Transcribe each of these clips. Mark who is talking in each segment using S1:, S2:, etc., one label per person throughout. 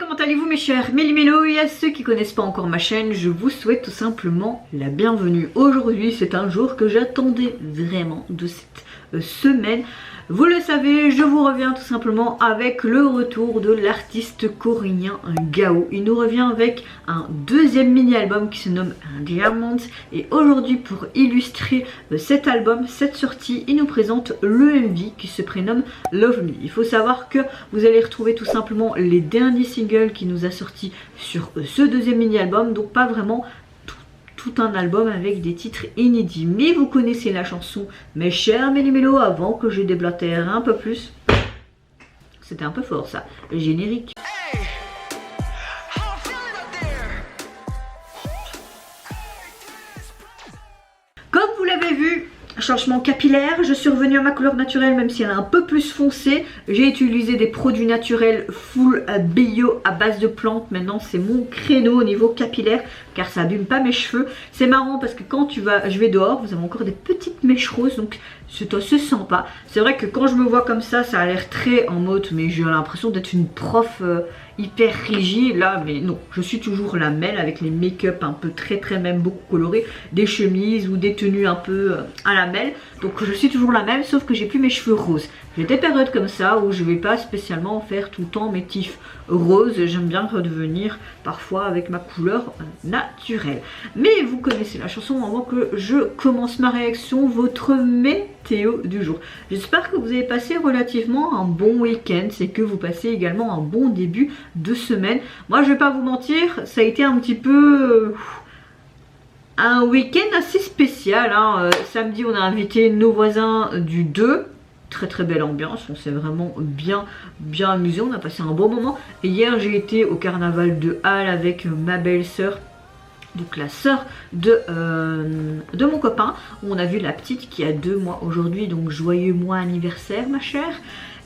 S1: comment allez-vous mes chers méli-mélos? Et à ceux qui connaissent pas encore ma chaîne, je vous souhaite tout simplement la bienvenue. Aujourd'hui c'est un jour que j'attendais vraiment de cette semaine. Vous le savez, je vous reviens tout simplement avec le retour de l'artiste coréen Gao. Il nous revient avec un deuxième mini-album qui se nomme Diamond. Et aujourd'hui, pour illustrer cet album, cette sortie, il nous présente le MV qui se prénomme Love Me. Il faut savoir que vous allez retrouver tout simplement les derniers singles qu'il nous a sortis sur ce deuxième mini-album. Donc pas vraiment tout un album avec des titres inédits. Mais vous connaissez la chanson, mes chers méli-mélos, avant que je déblatère un peu plus. C'était un peu fort ça, le générique. Comme vous l'avez vu, changement capillaire, je suis revenue à ma couleur naturelle même si elle est un peu plus foncée. J'ai utilisé des produits naturels full bio à base de plantes. Maintenant c'est mon créneau au niveau capillaire car ça abîme pas mes cheveux. C'est marrant parce que quand je vais dehors, vous avez encore des petites mèches roses, donc ça se sent pas. C'est vrai que quand je me vois comme ça a l'air très en mode, mais j'ai l'impression d'être une prof hyper rigide là, mais non, je suis toujours la même avec les make-up un peu très même beaucoup colorés, des chemises ou des tenues un peu à la mêle. Donc je suis toujours la même, sauf que j'ai plus mes cheveux roses. J'ai des périodes comme ça où je vais pas spécialement faire tout le temps mes tifs roses. J'aime bien redevenir parfois avec ma couleur naturelle. Mais vous connaissez la chanson avant que je commence ma réaction, votre météo du jour. J'espère que vous avez passé relativement un bon week-end, c'est que vous passez également un bon début de semaine. Moi je vais pas vous mentir, ça a été un petit peu... un week-end assez spécial, hein. Samedi on a invité nos voisins du 2. Très belle ambiance, on s'est vraiment bien amusé, on a passé un bon moment. Et hier j'ai été au carnaval de Halle avec ma belle-sœur, donc la sœur de mon copain. On a vu la petite qui a 2 mois aujourd'hui, donc joyeux mois anniversaire ma chère.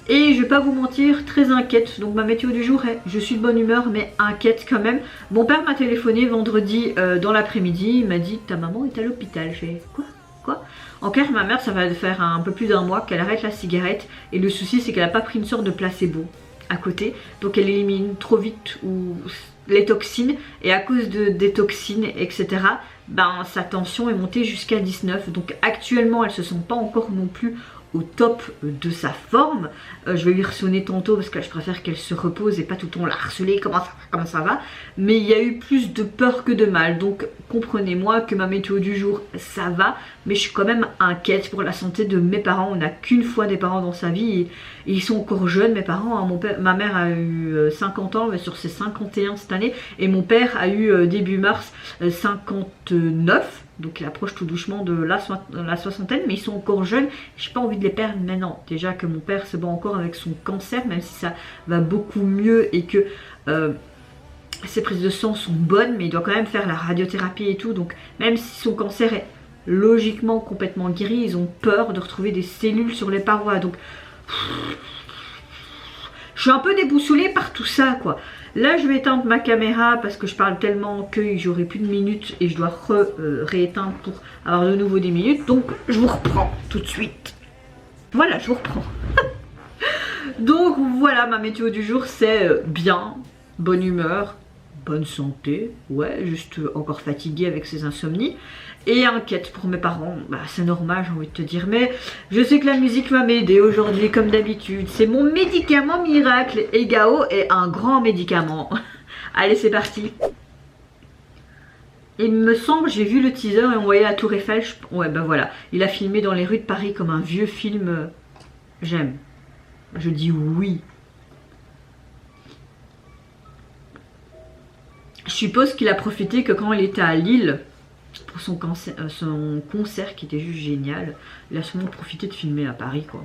S1: Et je vais pas vous mentir, très inquiète. Donc ma météo du jour est, je suis de bonne humeur mais inquiète quand même. Mon père m'a téléphoné vendredi dans l'après-midi, il m'a dit ta maman est à l'hôpital. J'ai fait quoi? En clair, ma mère, ça va faire un peu plus d'un mois qu'elle arrête la cigarette. Et le souci, c'est qu'elle n'a pas pris une sorte de placebo à côté. Donc elle élimine trop vite les toxines. Et à cause des toxines, etc., ben, sa tension est montée jusqu'à 19. Donc actuellement, elle ne se sent pas encore non plus au top de sa forme. Je vais lui ressonner tantôt parce que je préfère qu'elle se repose et pas tout le temps la harceler, comment ça va. Mais il y a eu plus de peur que de mal, donc comprenez-moi que ma météo du jour ça va, mais je suis quand même inquiète pour la santé de mes parents. On n'a qu'une fois des parents dans sa vie et ils sont encore jeunes mes parents, hein. Ma mère a eu 50 ans mais sur ses 51 cette année, et mon père a eu début mars 59. Donc il approche tout doucement de la soixantaine, mais ils sont encore jeunes. J'ai pas envie de les perdre maintenant. Déjà que mon père se bat encore avec son cancer, même si ça va beaucoup mieux et que ses prises de sang sont bonnes, mais il doit quand même faire la radiothérapie et tout. Donc même si son cancer est logiquement complètement guéri, ils ont peur de retrouver des cellules sur les parois. Donc je suis un peu déboussolée par tout ça quoi. Là je vais éteindre ma caméra parce que je parle tellement que j'aurai plus de minutes et je dois rééteindre pour avoir de nouveau des minutes. Donc je vous reprends tout de suite. Voilà, je vous reprends. Donc voilà, ma météo du jour c'est bien, bonne humeur, bonne santé, ouais, juste encore fatiguée avec ces insomnies et inquiète pour mes parents. Bah c'est normal, j'ai envie de te dire, mais je sais que la musique va m'aider aujourd'hui comme d'habitude. C'est mon médicament miracle et Gao est un grand médicament. Allez, c'est parti. Il me semble, j'ai vu le teaser et on voyait la Tour Eiffel. Ouais, ben voilà, il a filmé dans les rues de Paris comme un vieux film. J'aime. Je dis oui. Je suppose qu'il a profité que quand il était à Lille pour son concert qui était juste génial, il a sûrement profité de filmer à Paris quoi.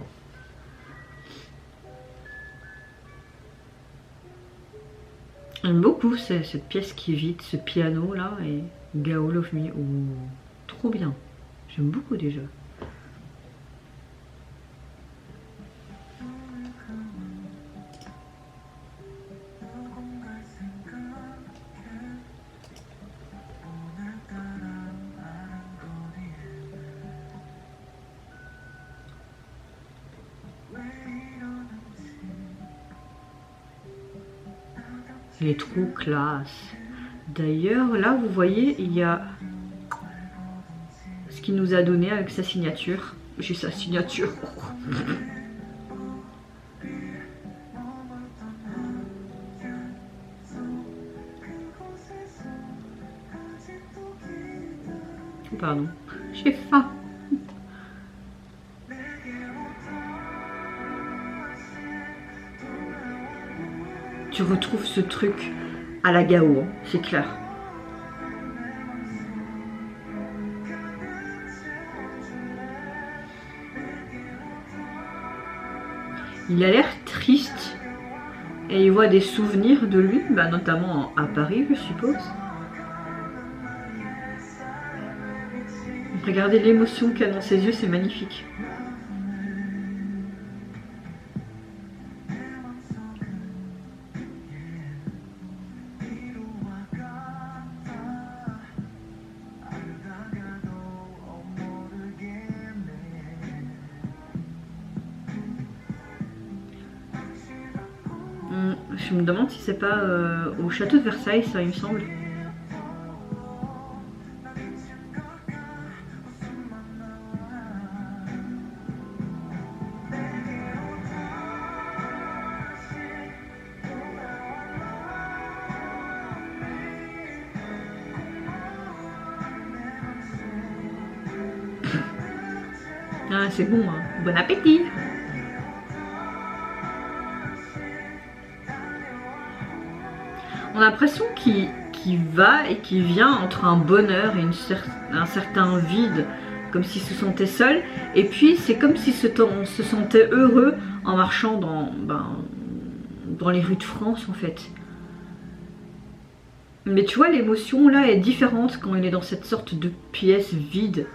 S1: J'aime beaucoup cette pièce qui est vide, ce piano là, et Gao Love Me. Oh, trop bien. J'aime beaucoup déjà. Il est trop classe. D'ailleurs, là, vous voyez, il y a ce qu'il nous a donné avec sa signature. J'ai sa signature. Pardon, j'ai faim. Tu retrouves ce truc à la Gao, hein, c'est clair. Il a l'air triste et il voit des souvenirs de lui, bah notamment à Paris, je suppose. Regardez l'émotion qu'il y a dans ses yeux, c'est magnifique. Je me demande si c'est pas au château de Versailles, ça il me semble. Ah, c'est bon, hein. Bon appétit! On a l'impression qu'il va et qu'il vient entre un bonheur et un certain vide, comme s'il se sentait seul. Et puis c'est comme s'il se sentait heureux en marchant dans les rues de France en fait. Mais tu vois, l'émotion là est différente quand il est dans cette sorte de pièce vide.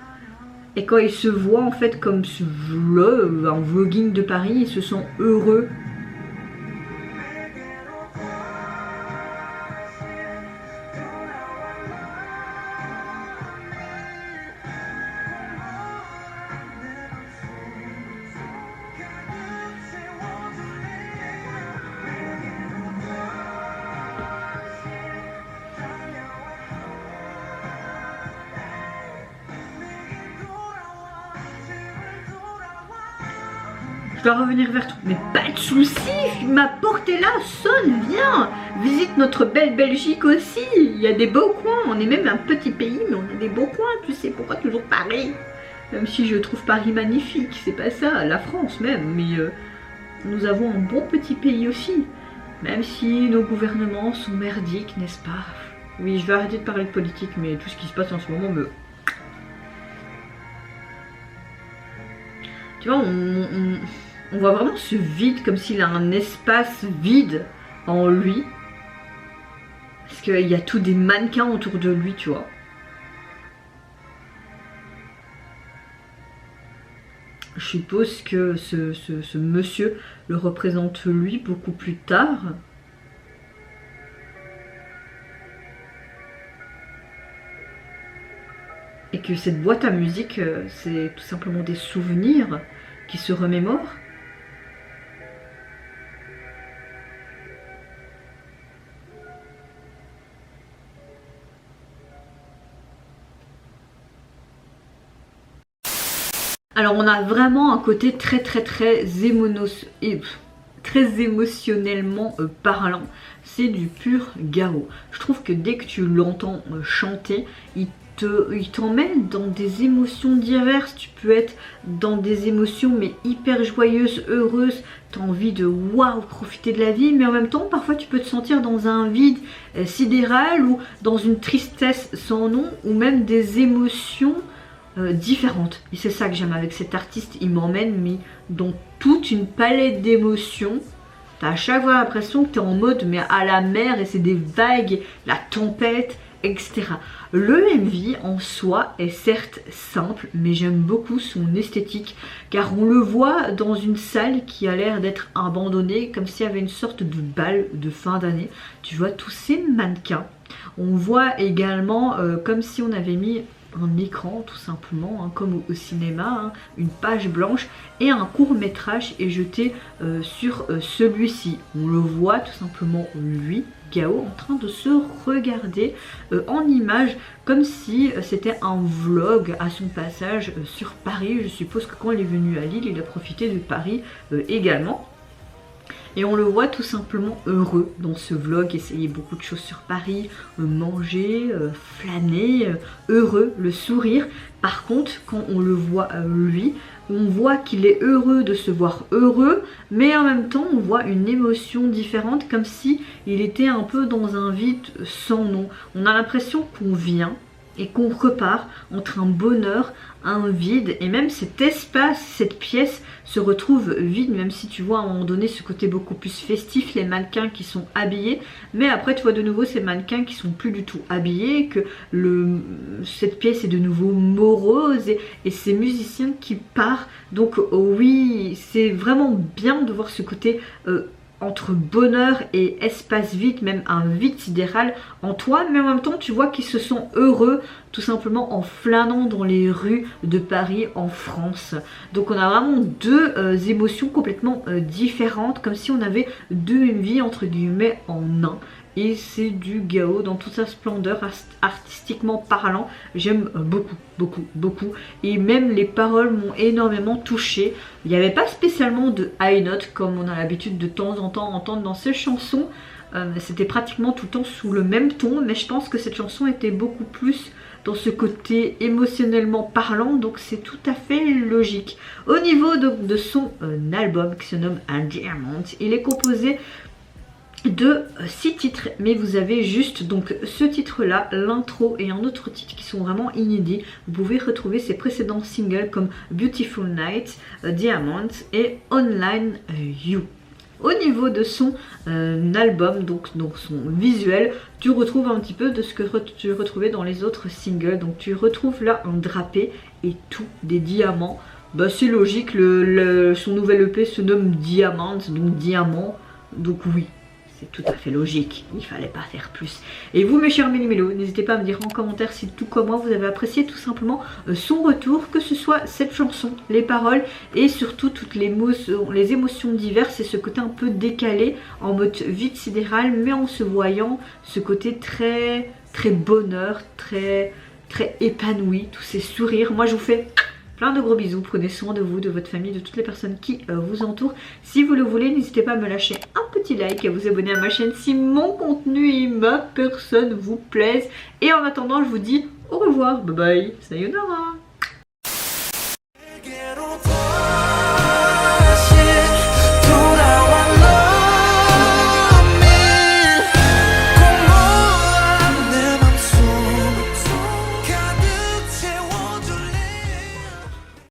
S1: Et quand il se voit en fait comme ce vlog, un vlogging de Paris, il se sent heureux. Je dois revenir vers toi. Mais pas de soucis, ma porte est là, sonne, viens. Visite notre belle Belgique aussi. Il y a des beaux coins. On est même un petit pays, mais on a des beaux coins. Tu sais pourquoi toujours Paris? Même si je trouve Paris magnifique, c'est pas ça, la France même. Mais nous avons un bon petit pays aussi. Même si nos gouvernements sont merdiques, n'est-ce pas? Oui, je vais arrêter de parler de politique, mais tout ce qui se passe en ce moment me... Tu vois, on voit vraiment ce vide, comme s'il a un espace vide en lui. Parce qu'il y a tous des mannequins autour de lui, tu vois. Je suppose que ce monsieur le représente lui beaucoup plus tard. Et que cette boîte à musique, c'est tout simplement des souvenirs qui se remémorent. Alors on a vraiment un côté très émotionnellement parlant. C'est du pur Gao. Je trouve que dès que tu l'entends chanter, il t'emmène dans des émotions diverses. Tu peux être dans des émotions mais hyper joyeuses, heureuses. Tu as envie de waouh, profiter de la vie, mais en même temps parfois tu peux te sentir dans un vide sidéral ou dans une tristesse sans nom, ou même des émotions différentes. Et c'est ça que j'aime avec cet artiste, il m'emmène mais dans toute une palette d'émotions. T'as à chaque fois l'impression que t'es en mode mais à la mer et c'est des vagues, la tempête, etc. Le MV en soi est certes simple, mais j'aime beaucoup son esthétique, car on le voit dans une salle qui a l'air d'être abandonnée, comme s'il y avait une sorte de bal de fin d'année. Tu vois tous ces mannequins. On voit également comme si on avait mis un écran tout simplement, hein, comme au cinéma, hein, une page blanche et un court métrage est jeté sur celui-ci. On le voit tout simplement lui, Gao, en train de se regarder en image comme si c'était un vlog à son passage sur Paris. Je suppose que quand il est venu à Lille, il a profité de Paris également. Et on le voit tout simplement heureux dans ce vlog, essayer beaucoup de choses sur Paris, manger, flâner, heureux, le sourire. Par contre, quand on le voit lui, on voit qu'il est heureux de se voir heureux, mais en même temps on voit une émotion différente, comme si il était un peu dans un vide sans nom. On a l'impression qu'on vient et qu'on repart entre un bonheur, un vide, et même cet espace, cette pièce se retrouve vide, même si tu vois à un moment donné ce côté beaucoup plus festif, les mannequins qui sont habillés, mais après tu vois de nouveau ces mannequins qui sont plus du tout habillés, que cette pièce est de nouveau morose, et ces musiciens qui partent. Donc oui, c'est vraiment bien de voir ce côté entre bonheur et espace vide, même un vide sidéral en toi, mais en même temps tu vois qu'ils se sont heureux tout simplement en flânant dans les rues de Paris en France. Donc on a vraiment deux émotions complètement différentes, comme si on avait deux vies entre guillemets en un. Et c'est du Gao dans toute sa splendeur, artistiquement parlant. J'aime beaucoup, beaucoup, beaucoup. Et même les paroles m'ont énormément touchée. Il n'y avait pas spécialement de high note comme on a l'habitude de temps en temps entendre dans ces chansons. C'était pratiquement tout le temps sous le même ton, mais je pense que cette chanson était beaucoup plus dans ce côté émotionnellement parlant, donc c'est tout à fait logique. Au niveau de son album qui se nomme Un Diamant, il est composé de 6 titres, mais vous avez juste donc ce titre là, l'intro et un autre titre qui sont vraiment inédits. Vous pouvez retrouver ses précédents singles comme Beautiful Night, Diamond et Online You. Au niveau de son album, donc son visuel, tu retrouves un petit peu de ce que tu retrouvais dans les autres singles. Donc tu retrouves là un drapé et tout des diamants. Bah c'est logique, son nouvel EP se nomme Diamond, donc diamant, donc oui. C'est tout à fait logique, il fallait pas faire plus. Et vous mes chers méli-mélos, n'hésitez pas à me dire en commentaire si tout comme moi vous avez apprécié tout simplement son retour, que ce soit cette chanson, les paroles et surtout toutes les émotions diverses et ce côté un peu décalé en mode vide sidéral, mais en se voyant ce côté très très bonheur, très épanoui, tous ces sourires. Moi je vous fais plein de gros bisous, prenez soin de vous, de votre famille, de toutes les personnes qui vous entourent. Si vous le voulez, n'hésitez pas à me lâcher un petit like et à vous abonner à ma chaîne si mon contenu et ma personne vous plaisent. Et en attendant, je vous dis au revoir, bye bye, sayonara.